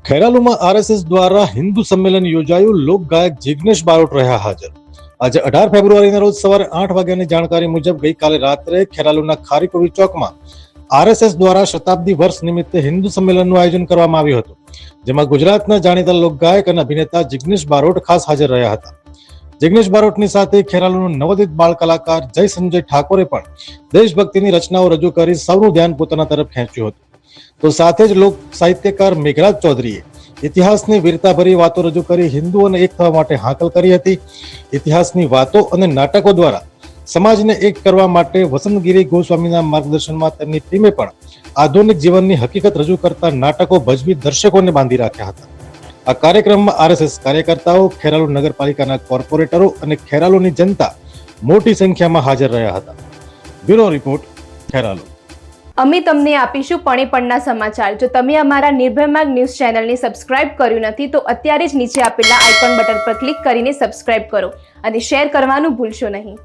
ખેરાલુમાં RSS દ્વારા હિન્દુ સંમેલન યોજાયું. લોક ગાયક જિગ્નેશ બારોટ રહ્યા હાજર. આજે 18 ફેબ્રુઆરીના રોજ સવારે 8 વાગ્યાની જાણકારી મુજબ ગઈકાલે રાત્રે ખેરાલુના ખારીકોવી ચોકમાં આરએસએસ દ્વારા શતાબ્દી વર્ષ નિમિત્તે હિન્દુ સંમેલનનું આયોજન કરવામાં આવ્યું હતું, જેમાં ગુજરાતના જાણીતા લોક ગાયક અને અભિનેતા જિગ્નેશ બારોટ ખાસ હાજર રહ્યા હતા. જિગ્નેશ બારોટની સાથે ખેરાલુનો નવોદિત બાળ કલાકાર જય સંજય ઠાકોરે પણ દેશભક્તિની રચનાઓ રજૂ કરી સૌનું ધ્યાન પોતાના તરફ ખેંચ્યું હતું. તો સાથે જ લોક સાહિત્યકાર મેઘરાજ ચૌધરીએ ઇતિહાસની વીરતાભરી વાતો રજૂ કરી હિન્દુઓને એક થવા માટે હાકલ કરી હતી. ઇતિહાસની વાતો અને નાટકો દ્વારા સમાજને એક કરવા માટે વસંતગીરી ગોસ્વામીના માર્ગદર્શનમાં તેમની ટીમે પણ આધુનિક જીવનની હકીકત રજૂ કરતા નાટકો ભજવી દર્શકોને બાંધી રાખ્યા હતા. આ કાર્યક્રમમાં આરએસએસ કાર્યકર્તાઓ, ખેરાલુ નગરપાલિકાના કોર્પોરેટરો અને ખેરાલુની જનતા મોટી સંખ્યામાં હાજર રહ્યા હતા. Bureau report, Kheralu. અમે તમને આપીશું પળે-પળના સમાચાર. જો તમે અમારા નિર્ભય માર્ગ ન્યૂઝ ચેનલને સબસ્ક્રાઇબ કર્યું નથી તો અત્યારે જ નીચે આપેલા આઇકોન બટન પર ક્લિક કરીને સબસ્ક્રાઇબ કરો અને શેર કરવાનું ભૂલશો નહીં.